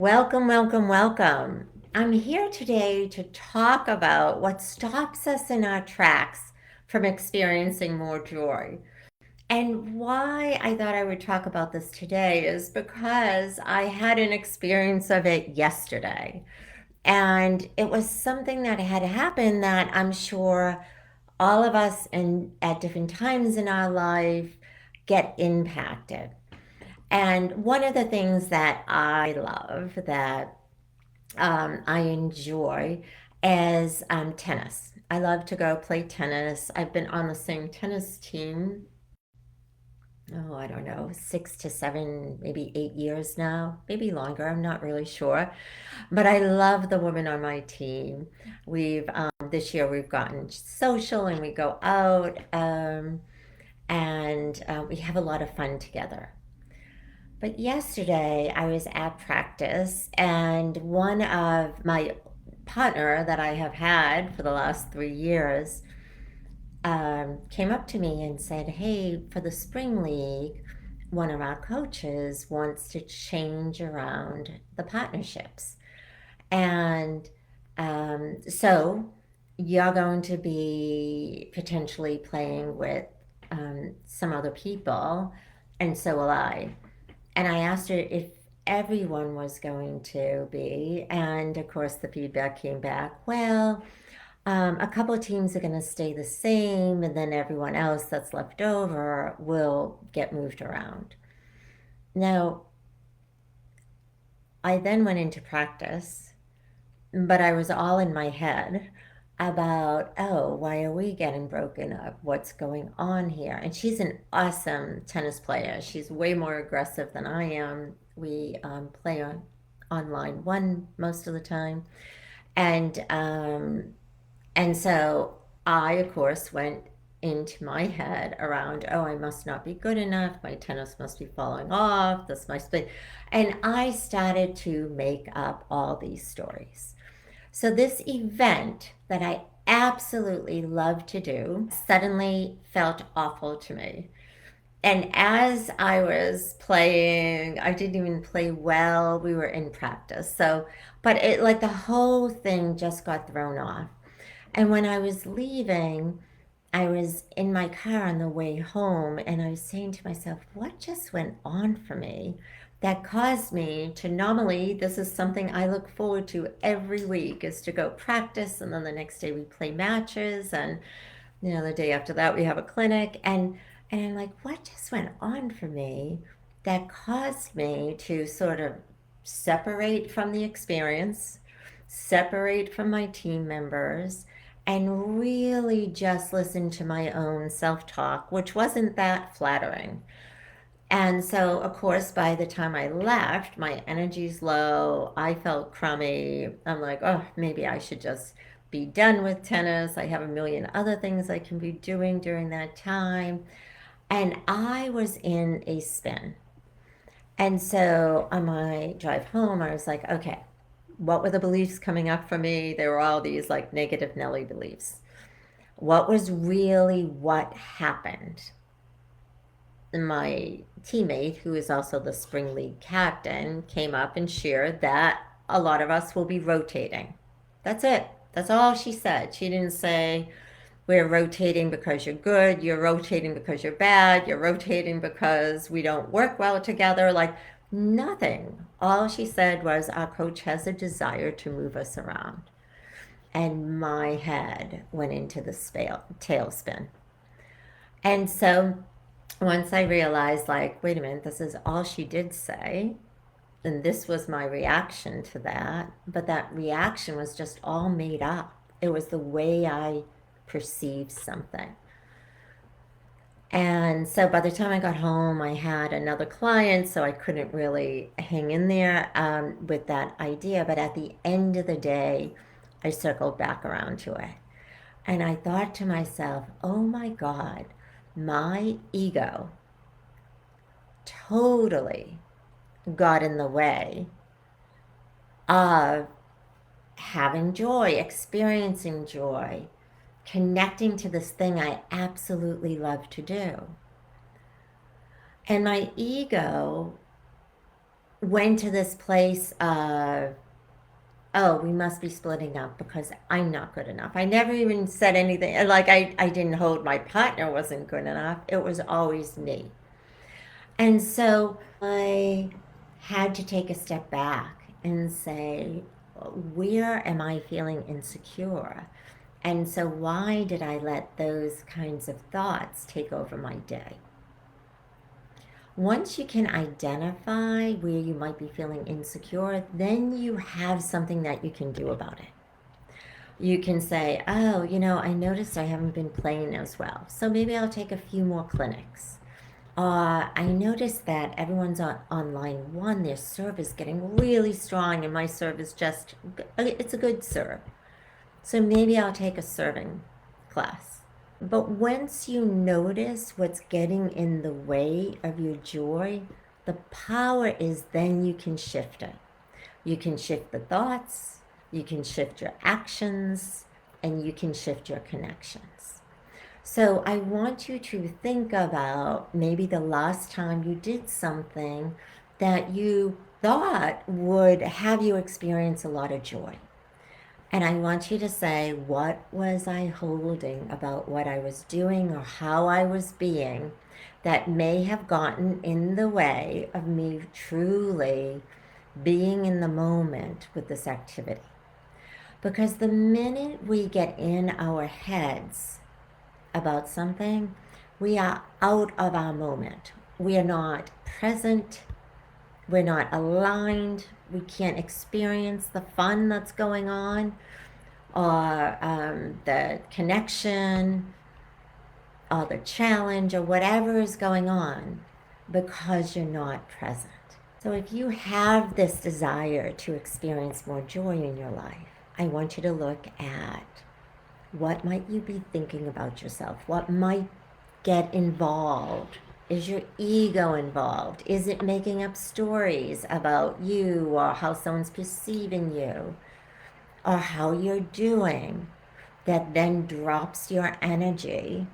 Welcome, welcome, welcome. I'm here today to talk about what stops us in our tracks from experiencing more joy. And why I thought I would talk about this today is because I had an experience of it yesterday. And it was something that had happened that I'm sure all of us at different times in our life get impacted. And one of the things that I love that I enjoy is tennis. I love to go play tennis. I've been on the same tennis team, oh, I don't know, 6 to 7, maybe 8 years now, maybe longer. I'm not really sure. But I love the women on my team. This year we've gotten social and we go out and we have a lot of fun together. But yesterday I was at practice, and one of my partner that I have had for the last 3 years came up to me and said, "Hey, for the spring league, one of our coaches wants to change around the partnerships. And so you're going to be potentially playing with some other people, and so will I." And I asked her if everyone was going to be, and of course the feedback came back, well, a couple of teams are going to stay the same, and then everyone else that's left over will get moved around. Now, I then went into practice, but I was all in my head about, oh, why are we getting broken up? What's going on here? And she's an awesome tennis player. She's way more aggressive than I am. We play on online one most of the time, and so I, of course, went into my head around, oh, I must not be good enough. My tennis must be falling off. This must be. And I started to make up all these stories. So, this event that I absolutely love to do suddenly felt awful to me. And as I was playing, I didn't even play well. We were in practice. So, but it like the whole thing just got thrown off. And when I was leaving, I was in my car on the way home, and I was saying to myself, what just went on for me that caused me to normally, this is something I look forward to every week, is to go practice, and then the next day we play matches, and the day after that we have a clinic, and I'm like, what just went on for me that caused me to sort of separate from the experience, separate from my team members, and really just listen to my own self talk, which wasn't that flattering. And so, of course, by the time I left, my energy's low. I felt crummy. I'm like, oh, maybe I should just be done with tennis. I have a million other things I can be doing during that time. And I was in a spin. And so on my drive home, I was like, okay, what were the beliefs coming up for me? They were all these like negative Nelly beliefs. What was really what happened? My teammate, who is also the spring league captain, came up and shared that a lot of us will be rotating. That's it. That's all she said. She didn't say, we're rotating because you're good, you're rotating because you're bad, you're rotating because we don't work well together. Like, nothing. All she said was, our coach has a desire to move us around. And my head went into the tailspin. And so once I realized, like, wait a minute, this is all she did say, and this was my reaction to that, but that reaction was just all made up. It was the way I perceived something. And so by the time I got home, I had another client, so I couldn't really hang in there with that idea. But at the end of the day, I circled back around to it. And I thought to myself, oh my God, my ego totally got in the way of having joy, experiencing joy, connecting to this thing I absolutely love to do. And my ego went to this place of, oh, we must be splitting up because I'm not good enough. I never even said anything. Like, I didn't hold my partner wasn't good enough. It was always me. And so I had to take a step back and say, where am I feeling insecure? And so, why did I let those kinds of thoughts take over my day? Once you can identify where you might be feeling insecure, then you have something that you can do about it. You can say, oh, I noticed I haven't been playing as well. So maybe I'll take a few more clinics. I noticed that everyone's on line one, their serve is getting really strong, and my serve is just, it's a good serve. So maybe I'll take a serving class. But once you notice what's getting in the way of your joy, the power is then you can shift it. You can shift the thoughts, you can shift your actions, and you can shift your connections. So I want you to think about maybe the last time you did something that you thought would have you experience a lot of joy. And I want you to say, what was I holding about what I was doing or how I was being that may have gotten in the way of me truly being in the moment with this activity? Because the minute we get in our heads about something, we are out of our moment. We are not present. We're not aligned. We can't experience the fun that's going on, or the connection, or the challenge, or whatever is going on, because you're not present. So if you have this desire to experience more joy in your life, I want you to look at what might you be thinking about yourself? What might get involved? Is your ego involved? Is it making up stories about you or how someone's perceiving you or how you're doing that then drops your energy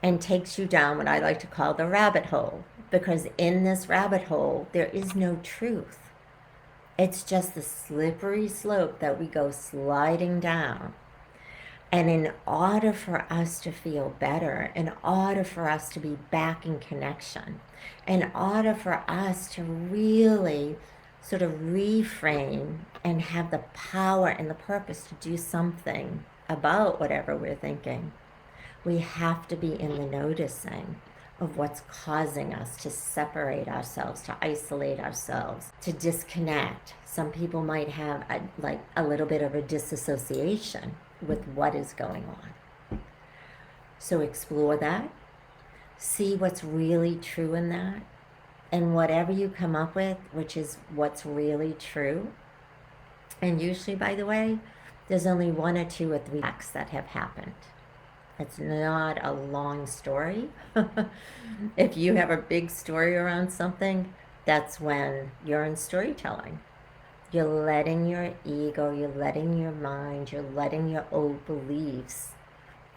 and takes you down what I like to call the rabbit hole? Because in this rabbit hole, there is no truth. It's just the slippery slope that we go sliding down. And in order for us to feel better, in order for us to be back in connection, in order for us to really sort of reframe and have the power and the purpose to do something about whatever we're thinking, we have to be in the noticing of what's causing us to separate ourselves, to isolate ourselves, to disconnect. Some people might have a little bit of a disassociation with what is going on. So explore that, see what's really true in that, and whatever you come up with, which is what's really true. And usually, by the way, there's only 1 or 2 or 3 acts that have happened. It's not a long story. If you have a big story around something, that's when you're in storytelling. You're letting your ego, you're letting your mind, you're letting your old beliefs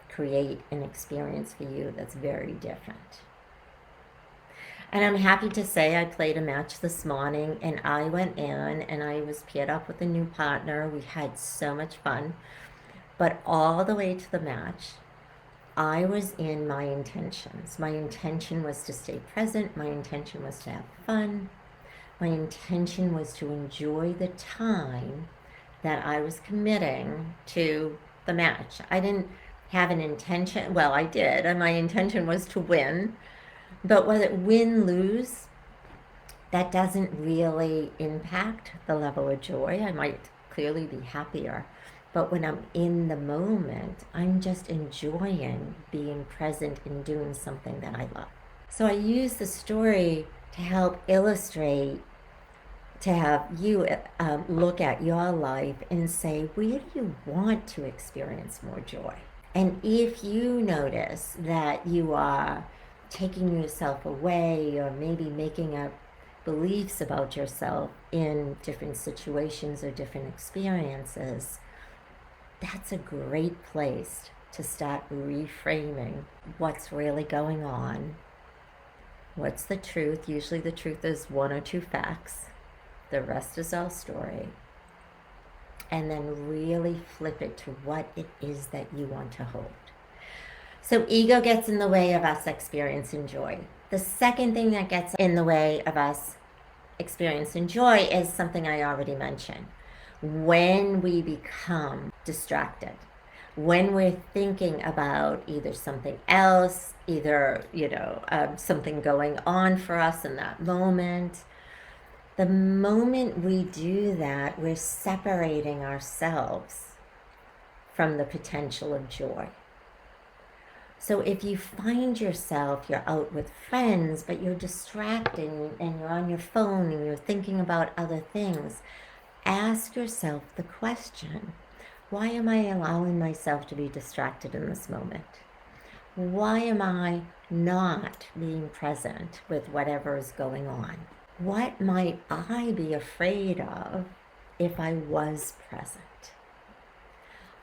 create an experience for you that's very different. And I'm happy to say I played a match this morning, and I went in and I was paired up with a new partner. We had so much fun. But all the way to the match, I was in my intentions. My intention was to stay present. My intention was to have fun. My intention was to enjoy the time that I was committing to the match. I didn't have an intention. Well, I did, and my intention was to win. But whether it win, lose, that doesn't really impact the level of joy. I might clearly be happier. But when I'm in the moment, I'm just enjoying being present and doing something that I love. So I use the story to help illustrate, to have you look at your life and say, where do you want to experience more joy? And if you notice that you are taking yourself away or maybe making up beliefs about yourself in different situations or different experiences, that's a great place to start reframing what's really going on. What's the truth? Usually the truth is 1 or 2 facts. The rest is all story. And then really flip it to what it is that you want to hold. So ego gets in the way of us experiencing joy. The second thing that gets in the way of us experiencing joy is something I already mentioned. When we become distracted, when we're thinking about either something else, either, something going on for us in that moment, the moment we do that, we're separating ourselves from the potential of joy. So if you find yourself, you're out with friends, but you're distracted and you're on your phone and you're thinking about other things, ask yourself the question, why am I allowing myself to be distracted in this moment? Why am I not being present with whatever is going on? What might I be afraid of if I was present?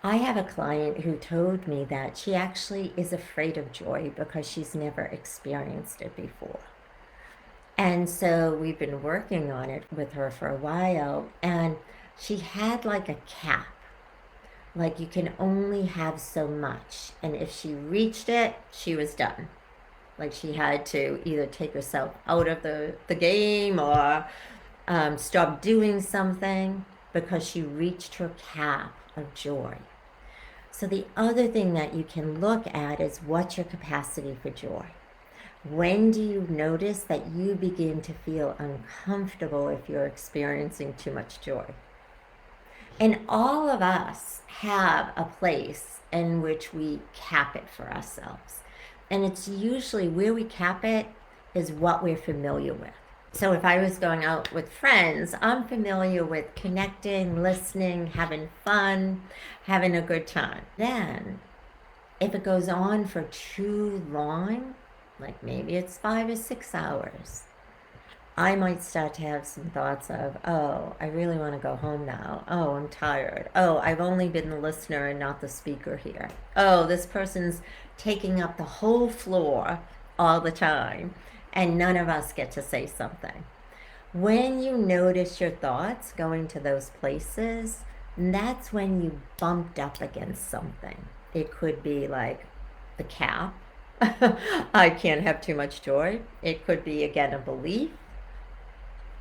I have a client who told me that she actually is afraid of joy because she's never experienced it before. And so we've been working on it with her for a while, and she had like a cap. Like you can only have so much. And if she reached it, she was done. Like she had to either take herself out of the game or stop doing something because she reached her cap of joy. So the other thing that you can look at is what's your capacity for joy? When do you notice that you begin to feel uncomfortable if you're experiencing too much joy? And all of us have a place in which we cap it for ourselves. And it's usually where we cap it is what we're familiar with. So if I was going out with friends, I'm familiar with connecting, listening, having fun, having a good time. Then, if it goes on for too long, like maybe it's 5 or 6 hours, I might start to have some thoughts of, oh, I really want to go home now. Oh, I'm tired. Oh, I've only been the listener and not the speaker here. Oh, this person's taking up the whole floor all the time, and none of us get to say something. When you notice your thoughts going to those places, that's when you bumped up against something. It could be like the cap. I can't have too much joy. It could be, again, a belief.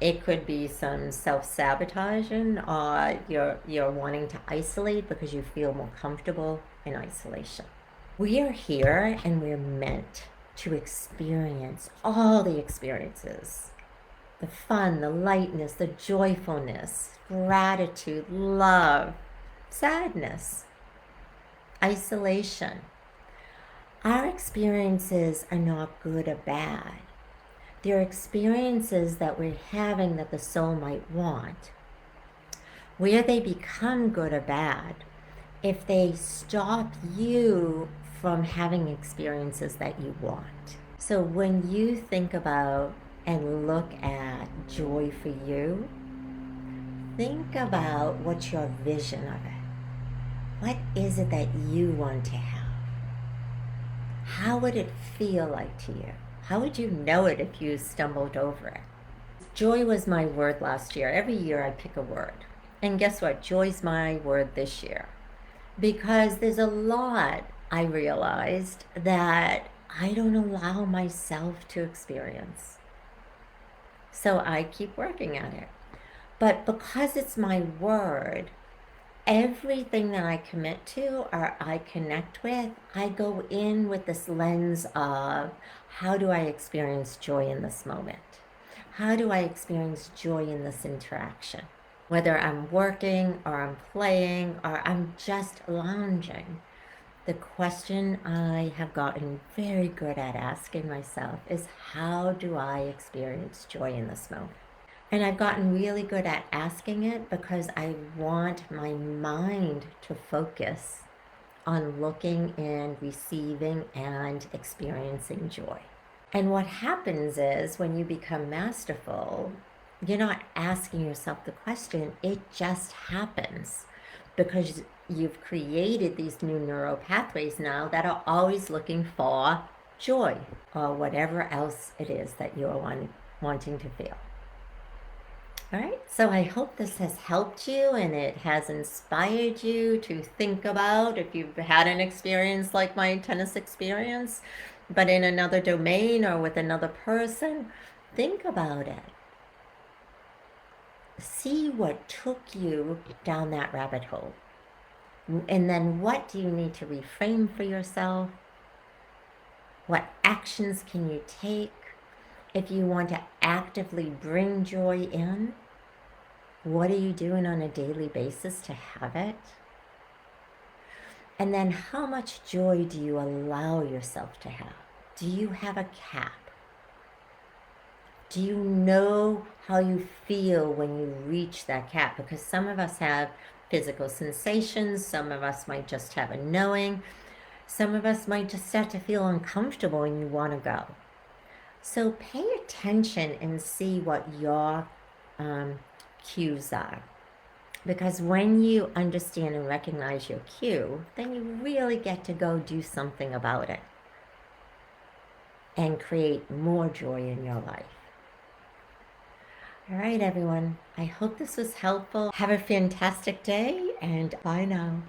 It could be some self-sabotaging, or you're wanting to isolate because you feel more comfortable in isolation. We are here and we're meant to experience all the experiences. The fun, the lightness, the joyfulness, gratitude, love, sadness, isolation. Our experiences are not good or bad. They're experiences that we're having that the soul might want. Where they become good or bad, if they stop you from having experiences that you want. So when you think about and look at joy for you, think about what's your vision of it. What is it that you want to have? How would it feel like to you? How would you know it if you stumbled over it? Joy was my word last year. Every year I pick a word. And guess what? Joy's my word this year. Because there's a lot I realized that I don't allow myself to experience. So I keep working at it. But because it's my word, everything that I commit to or I connect with, I go in with this lens of how do I experience joy in this moment? How do I experience joy in this interaction? Whether I'm working or I'm playing or I'm just lounging, the question I have gotten very good at asking myself is, how do I experience joy in this moment? And I've gotten really good at asking it because I want my mind to focus on looking and receiving and experiencing joy. And what happens is when you become masterful, you're not asking yourself the question, it just happens because you've created these new neural pathways now that are always looking for joy or whatever else it is that you're wanting to feel. All right, so I hope this has helped you and it has inspired you to think about if you've had an experience like my tennis experience, but in another domain or with another person. Think about it. See what took you down that rabbit hole. And then what do you need to reframe for yourself? What actions can you take if you want to actively bring joy in? What are you doing on a daily basis to have it? And then how much joy do you allow yourself to have? Do you have a cap? Do you know how you feel when you reach that cap? Because some of us have physical sensations, some of us might just have a knowing, some of us might just start to feel uncomfortable and you want to go. So pay attention and see what your cues are. Because when you understand and recognize your cue, then you really get to go do something about it and create more joy in your life. All right, everyone. I hope this was helpful. Have a fantastic day and bye now.